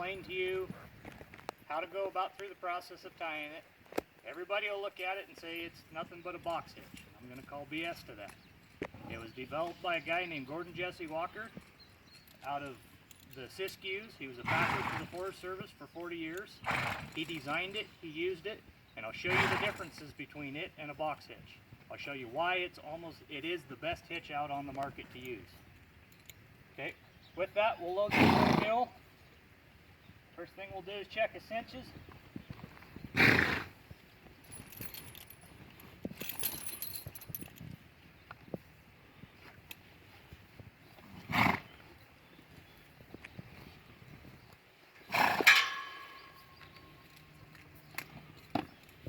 explain to you how to go about through the process of tying it. Everybody will look at it and say it's nothing but a box hitch. I'm going to call BS to that. It was developed by a guy named Gordon Jesse Walker out of the Siskiyous. He was a packer for the Forest Service for 40 years. He designed it, he used it, and I'll show you the differences between it and a box hitch. I'll show you why it is the best hitch out on the market to use. Okay, with that we'll load the mill. First thing we'll do is check his cinches.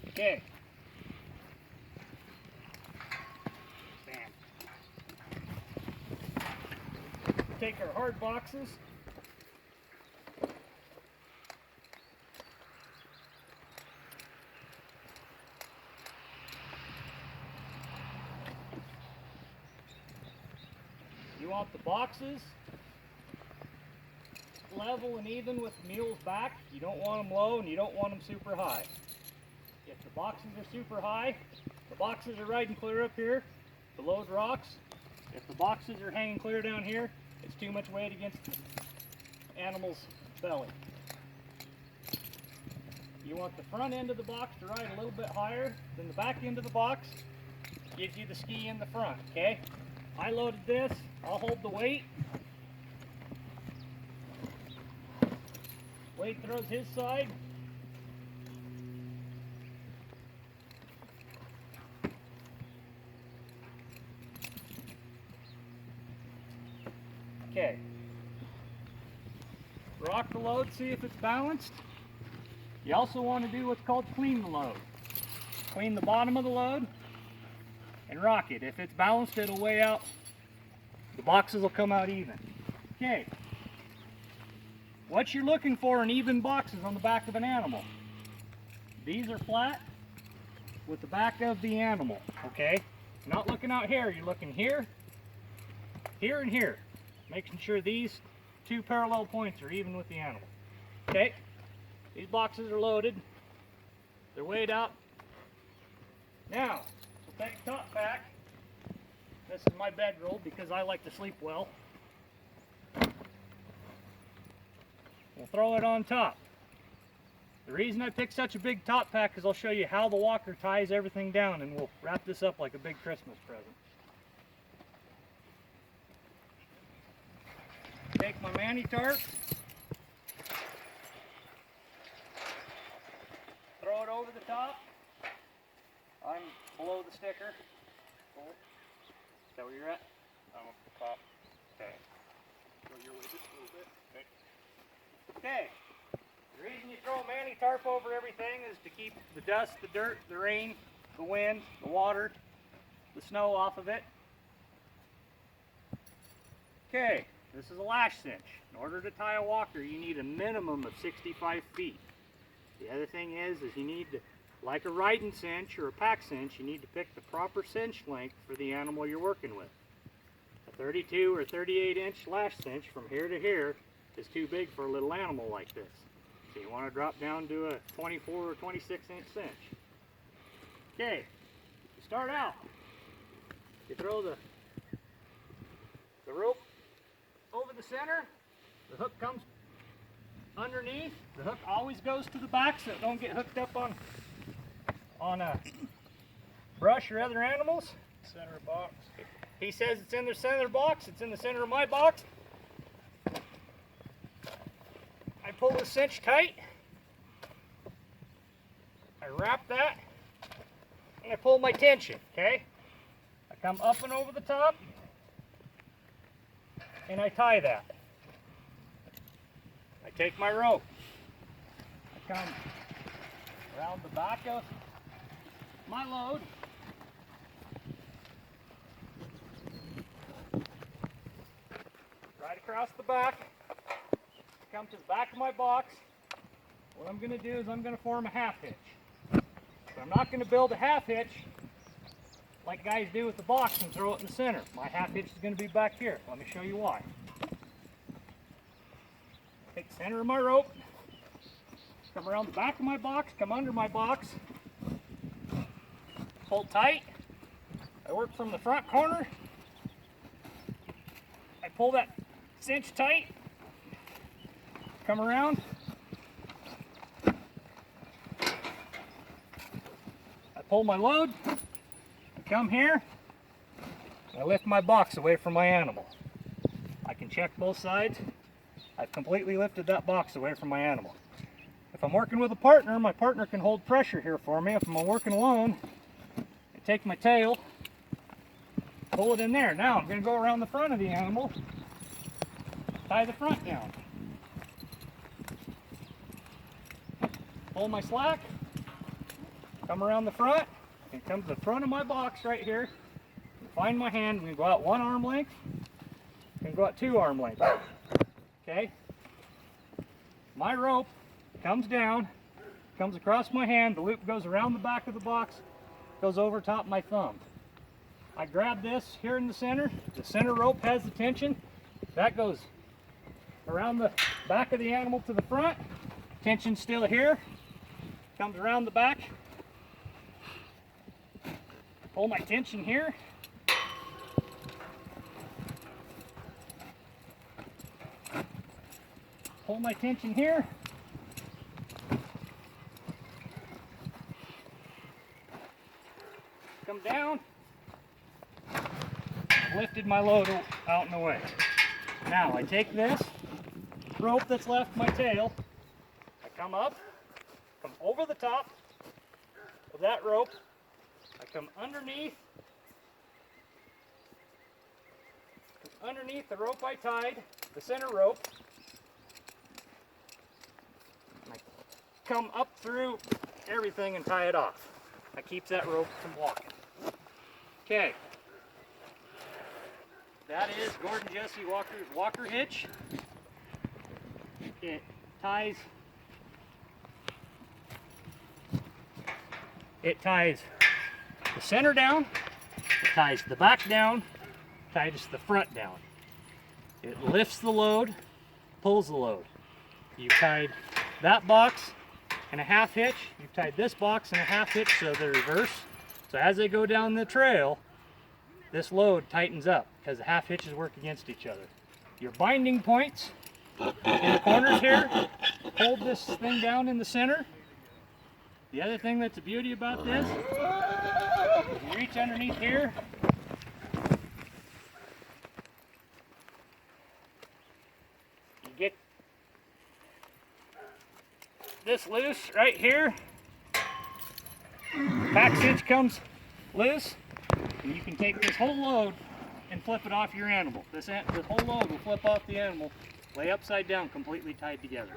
Okay. Stand. Take our hard boxes. You want the boxes level and even with the mule's back. You don't want them low and you don't want them super high. If the boxes are super high, the boxes are riding clear up here, the load rocks. If the boxes are hanging clear down here, it's too much weight against the animal's belly. You want the front end of the box to ride a little bit higher than the back end of the box. Gives you the ski in the front, okay? I loaded this, I'll hold the weight. Wade throws his side. Okay. Rock the load, see if it's balanced. You also want to do what's called clean the load. Clean the bottom of the load and rock it. If it's balanced, it'll weigh out. The boxes will come out even. Okay. What you're looking for in even boxes on the back of an animal. These are flat with the back of the animal, okay? You're not looking out here, you're looking here, here, and here. Making sure these two parallel points are even with the animal. Okay, these boxes are loaded. They're weighed out. Now, we'll take a top pack. This is my bedroll because I like to sleep well. We'll throw it on top. The reason I picked such a big top pack is I'll show you how the Walker ties everything down, and we'll wrap this up like a big Christmas present. Take my mani tarp, throw it over the top. I'm below the sticker. Is that where you're at? I'm up the top. Okay. Go your way just a little bit. Okay. Okay. The reason you throw a mani tarp over everything is to keep the dust, the dirt, the rain, the wind, the water, the snow off of it. Okay. This is a lash cinch. In order to tie a walker, you need a minimum of 65 feet. The other thing is you need to, like a riding cinch or a pack cinch, you need to pick the proper cinch length for the animal you're working with. A 32 or 38 inch lash cinch from here to here is too big for a little animal like this. So you want to drop down to a 24 or 26 inch cinch. Okay, to start out, you throw the rope over the center, the hook comes underneath. The hook always goes to the back so it don't get hooked up on a brush or other animals. Center box. He says it's in the center box. It's in the center of my box. I pull the cinch tight. I wrap that and I pull my tension, okay? I come up and over the top and I tie that. I take my rope. I come around the back of my load. Right across the back. Come to the back of my box. What I'm going to do is I'm going to form a half hitch. But I'm not going to build a half hitch like guys do with the box and throw it in the center. My half hitch is going to be back here. Let me show you why. Take the center of my rope, come around the back of my box, come under my box, hold tight. I work from the front corner. I pull that cinch tight, come around. I pull my load, I come here, and I lift my box away from my animal. I can check both sides. I've completely lifted that box away from my animal. If I'm working with a partner, my partner can hold pressure here for me. If I'm working alone, I take my tail, pull it in there. Now I'm going to go around the front of the animal, tie the front down. Pull my slack, come around the front, and come to the front of my box right here. Find my hand. I'm going to go out 1 arm length, and go out 2 arm lengths. Okay? My rope comes down, comes across my hand, the loop goes around the back of the box, goes over top my thumb. I grab this here in the center rope has the tension, that goes around the back of the animal to the front, tension's still here, comes around the back, pull my tension here, pull my tension here, come down, I've lifted my load out and away. Now I take this rope that's left my tail, I come up, come over the top of that rope, I come underneath the rope I tied, the center rope, and I come up through everything and tie it off. That keeps that rope from walking. Okay. That is Gordon Jesse Walker's Walker Hitch. It ties the center down, it ties the back down, ties the front down. It lifts the load, pulls the load. You've tied that box and a half hitch. You've tied this box and a half hitch so they're reverse. So as they go down the trail, this load tightens up because the half hitches work against each other. Your binding points in the corners here hold this thing down in the center. The other thing that's a beauty about this, is you reach underneath here, you get this loose right here, back cinch comes loose, and you can take this whole load and flip it off your animal. This whole load will flip off the animal, lay upside down, completely tied together.